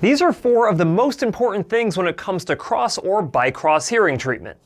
These are 4 of the most important things when it comes to CROS or BiCROS hearing treatment.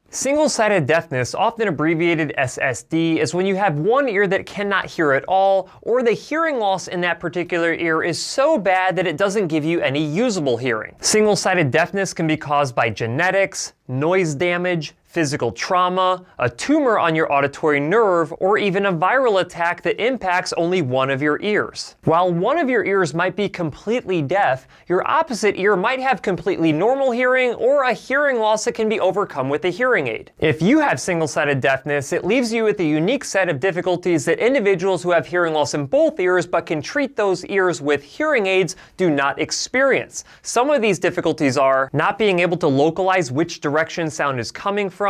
Single-sided deafness, often abbreviated SSD, is when you have one ear that cannot hear at all, or the hearing loss in that particular ear is so bad that it doesn't give you any usable hearing. Single-sided deafness can be caused by genetics, noise damage, physical trauma, a tumor on your auditory nerve, or even a viral attack that impacts only one of your ears. While one of your ears might be completely deaf, your opposite ear might have completely normal hearing or a hearing loss that can be overcome with a hearing aid. If you have single-sided deafness, it leaves you with a unique set of difficulties that individuals who have hearing loss in both ears but can treat those ears with hearing aids do not experience. Some of these difficulties are not being able to localize which direction sound is coming from,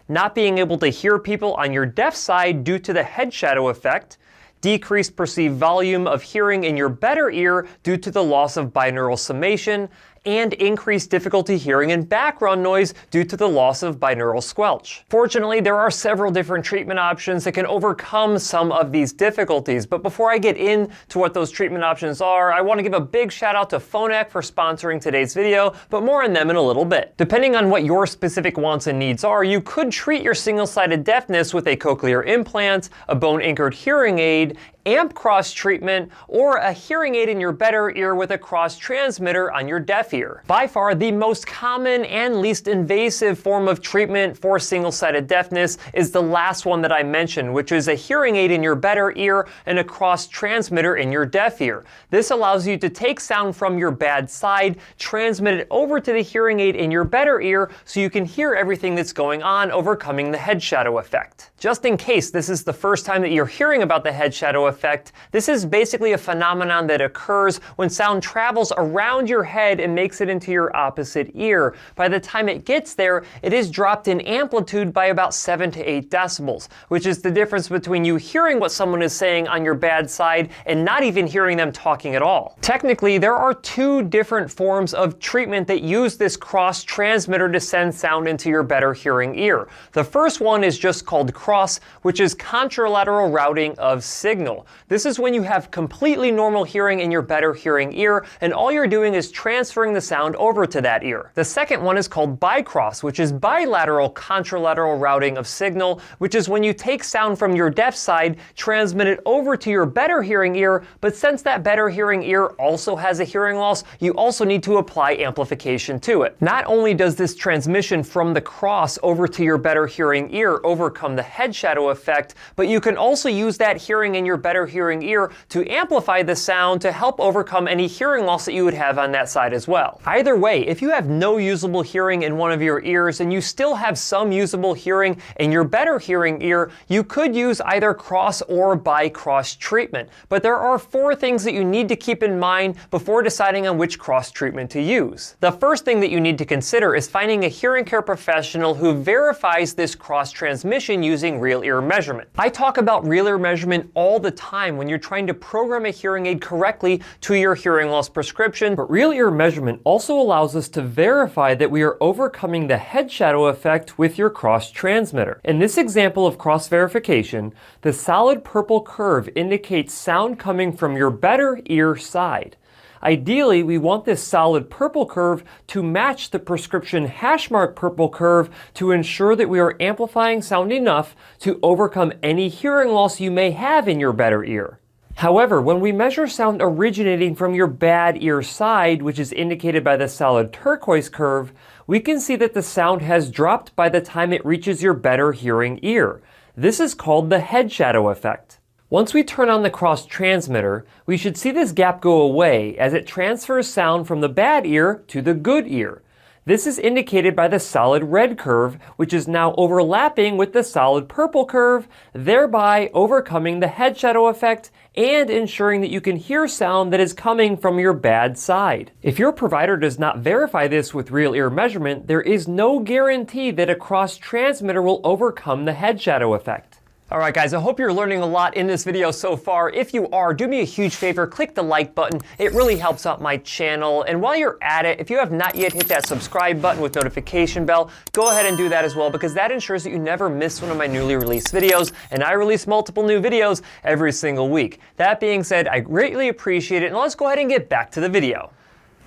not being able to hear people on your deaf side due to the head shadow effect, decreased perceived volume of hearing in your better ear due to the loss of binaural summation, and increased difficulty hearing in background noise due to the loss of binaural squelch. Fortunately, there are several different treatment options that can overcome some of these difficulties. But before I get into what those treatment options are, I want to give a big shout out to Phonak for sponsoring today's video, but more on them in a little bit. Depending on what your specific wants and needs are, you could treat your single-sided deafness with a cochlear implant, a bone-anchored hearing aid, amp CROS treatment, or a hearing aid in your better ear with a CROS transmitter on your deaf ear. By far, the most common and least invasive form of treatment for single-sided deafness is the last one that I mentioned, which is a hearing aid in your better ear and a CROS transmitter in your deaf ear. This allows you to take sound from your bad side, transmit it over to the hearing aid in your better ear so you can hear everything that's going on, overcoming the head shadow effect. Just in case this is the first time that you're hearing about the head shadow effect, this is basically a phenomenon that occurs when sound travels around your head and makes it into your opposite ear. By the time it gets there, it is dropped in amplitude by about 7 to 8 decibels, which is the difference between you hearing what someone is saying on your bad side and not even hearing them talking at all. Technically, there are 2 different forms of treatment that use this CROS transmitter to send sound into your better hearing ear. The first one is just called CROS, which is contralateral routing of signal. This is when you have completely normal hearing in your better hearing ear, and all you're doing is transferring the sound over to that ear. The second one is called BiCROS, which is bilateral contralateral routing of signal, which is when you take sound from your deaf side, transmit it over to your better hearing ear, but since that better hearing ear also has a hearing loss, you also need to apply amplification to it. Not only does this transmission from the CROS over to your better hearing ear overcome the head shadow effect, but you can also use that hearing in your better hearing ear to amplify the sound to help overcome any hearing loss that you would have on that side as well. Either way, if you have no usable hearing in one of your ears and you still have some usable hearing in your better hearing ear, you could use either CROS or BiCROS treatment. But there are 4 things that you need to keep in mind before deciding on which CROS treatment to use. The first thing that you need to consider is finding a hearing care professional who verifies this CROS transmission using real ear measurement. I talk about real ear measurement all the time when you're trying to program a hearing aid correctly to your hearing loss prescription, but real ear measurement also allows us to verify that we are overcoming the head shadow effect with your CROS transmitter. In this example of CROS verification, the solid purple curve indicates sound coming from your better ear side. Ideally, we want this solid purple curve to match the prescription hashmark purple curve to ensure that we are amplifying sound enough to overcome any hearing loss you may have in your better ear. However, when we measure sound originating from your bad ear side, which is indicated by the solid turquoise curve, we can see that the sound has dropped by the time it reaches your better hearing ear. This is called the head shadow effect. Once we turn on the CROS transmitter, we should see this gap go away as it transfers sound from the bad ear to the good ear. This is indicated by the solid red curve, which is now overlapping with the solid purple curve, thereby overcoming the head shadow effect and ensuring that you can hear sound that is coming from your bad side. If your provider does not verify this with real ear measurement, there is no guarantee that a CROS transmitter will overcome the head shadow effect. Alright guys, I hope you're learning a lot in this video so far. If you are, do me a huge favor, click the like button. It really helps out my channel. And while you're at it, if you have not yet hit that subscribe button with notification bell, go ahead and do that as well, because that ensures that you never miss one of my newly released videos, and I release multiple new videos every single week. That being said, I greatly appreciate it, and let's go ahead and get back to the video.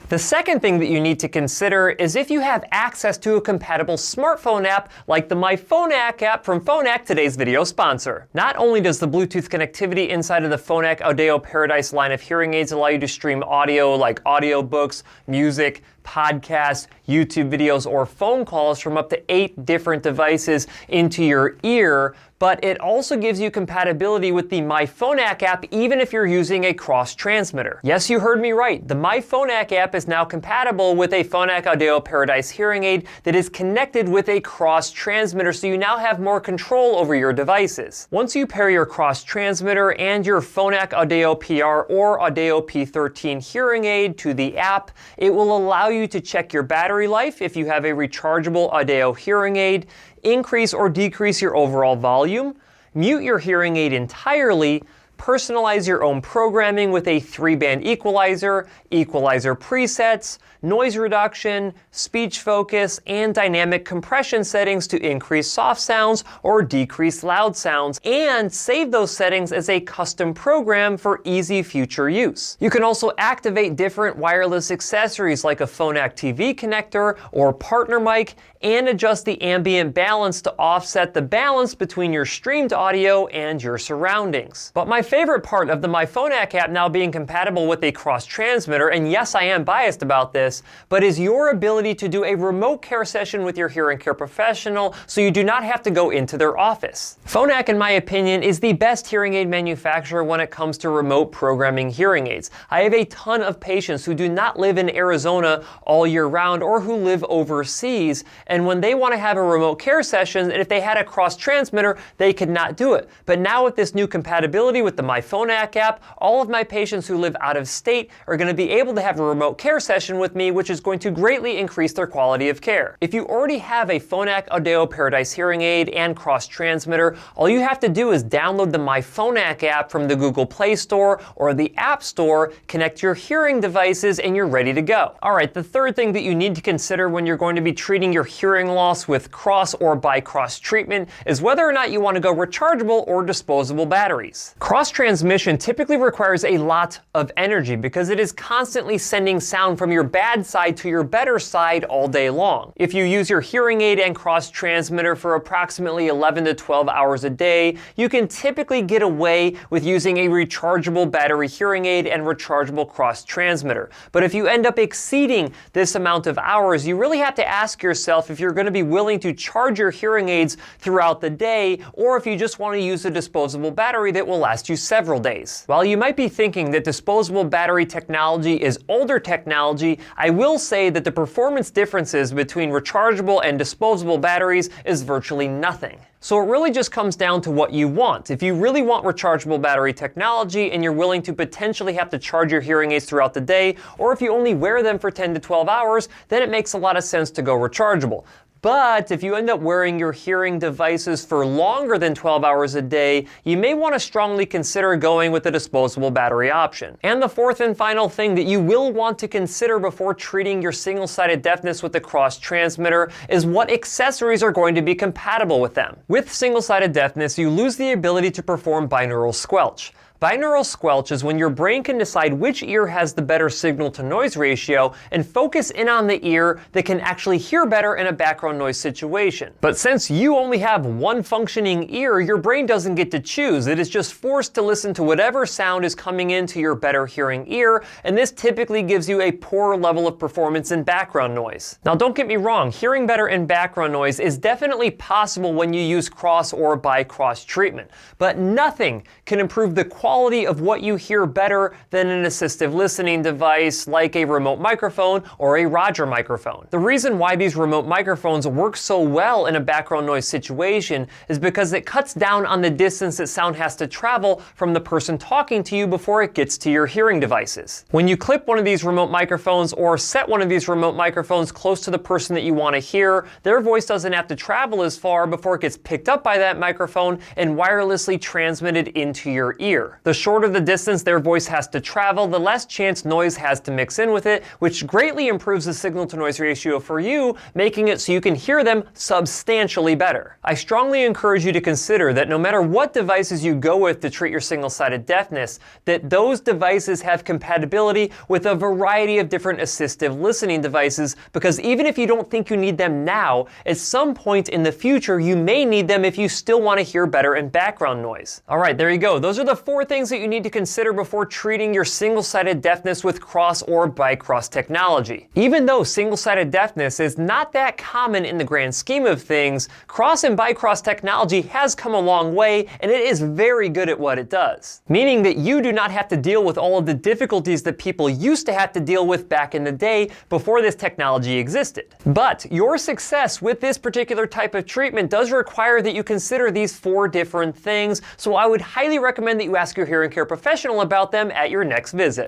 The second thing that you need to consider is if you have access to a compatible smartphone app like the MyPhonak app from Phonak, today's video sponsor. Not only does the Bluetooth connectivity inside of the Phonak Audeo Paradise line of hearing aids allow you to stream audio like audiobooks, music, podcasts, YouTube videos, or phone calls from up to 8 different devices into your ear, but it also gives you compatibility with the MyPhonak app even if you're using a CROS transmitter. Yes, you heard me right. The MyPhonak app is now compatible with a Phonak Audeo Paradise hearing aid that is connected with a CROS transmitter, so you now have more control over your devices. Once you pair your CROS transmitter and your Phonak Audeo PR or Audeo P13 hearing aid to the app, it will allow you to check your battery life if you have a rechargeable Audeo hearing aid, increase or decrease your overall volume, mute your hearing aid entirely, personalize your own programming with a 3-band equalizer, equalizer presets, noise reduction, speech focus, and dynamic compression settings to increase soft sounds or decrease loud sounds, and save those settings as a custom program for easy future use. You can also activate different wireless accessories like a Phonak TV connector or partner mic, and adjust the ambient balance to offset the balance between your streamed audio and your surroundings. But my favorite part of the MyPhonak app now being compatible with a CROS transmitter, and yes, I am biased about this, but is your ability to do a remote care session with your hearing care professional so you do not have to go into their office. Phonak, in my opinion, is the best hearing aid manufacturer when it comes to remote programming hearing aids. I have a ton of patients who do not live in Arizona all year round or who live overseas, and when they want to have a remote care session, and if they had a CROS transmitter, they could not do it. But now with this new compatibility with the MyPhonak app, all of my patients who live out of state are going to be able to have a remote care session with me, which is going to greatly increase their quality of care. If you already have a Phonak Audeo Paradise hearing aid and CROS transmitter, all you have to do is download the MyPhonak app from the Google Play Store or the App Store, connect your hearing devices, and you're ready to go. Alright, the third thing that you need to consider when you're going to be treating your hearing loss with CROS or BiCROS treatment is whether or not you want to go rechargeable or disposable batteries. CROS transmission typically requires a lot of energy because it is constantly sending sound from your bad side to your better side all day long. If you use your hearing aid and CROS transmitter for approximately 11 to 12 hours a day, you can typically get away with using a rechargeable battery hearing aid and rechargeable CROS transmitter. But if you end up exceeding this amount of hours, you really have to ask yourself if you're going to be willing to charge your hearing aids throughout the day, or if you just want to use a disposable battery that will last you several days. While you might be thinking that disposable battery technology is older technology, I will say that the performance differences between rechargeable and disposable batteries is virtually nothing. So it really just comes down to what you want. If you really want rechargeable battery technology and you're willing to potentially have to charge your hearing aids throughout the day, or if you only wear them for 10 to 12 hours, then it makes a lot of sense to go rechargeable. But if you end up wearing your hearing devices for longer than 12 hours a day, you may want to strongly consider going with the disposable battery option. And the fourth and final thing that you will want to consider before treating your single-sided deafness with the CROS transmitter is what accessories are going to be compatible with them. With single-sided deafness, you lose the ability to perform binaural squelch. Binaural squelch is when your brain can decide which ear has the better signal-to-noise ratio and focus in on the ear that can actually hear better in a background noise situation. But since you only have one functioning ear, your brain doesn't get to choose. It is just forced to listen to whatever sound is coming into your better hearing ear, and this typically gives you a poorer level of performance in background noise. Now don't get me wrong, hearing better in background noise is definitely possible when you use CROS or BiCROS treatment, but nothing can improve the quality quality of what you hear better than an assistive listening device like a remote microphone or a Roger microphone. The reason why these remote microphones work so well in a background noise situation is because it cuts down on the distance that sound has to travel from the person talking to you before it gets to your hearing devices. When you clip one of these remote microphones or set one of these remote microphones close to the person that you want to hear, their voice doesn't have to travel as far before it gets picked up by that microphone and wirelessly transmitted into your ear. The shorter the distance their voice has to travel, the less chance noise has to mix in with it, which greatly improves the signal-to-noise ratio for you, making it so you can hear them substantially better. I strongly encourage you to consider that no matter what devices you go with to treat your single-sided deafness, that those devices have compatibility with a variety of different assistive listening devices, because even if you don't think you need them now, at some point in the future you may need them if you still want to hear better in background noise. Alright, there you go. Those are the 4 things that you need to consider before treating your single-sided deafness with CROS or BiCROS technology. Even though single-sided deafness is not that common in the grand scheme of things, CROS and BiCROS technology has come a long way, and it is very good at what it does. Meaning that you do not have to deal with all of the difficulties that people used to have to deal with back in the day before this technology existed. But your success with this particular type of treatment does require that you consider these 4 different things, so I would highly recommend that you ask your hearing care professional about them at your next visit.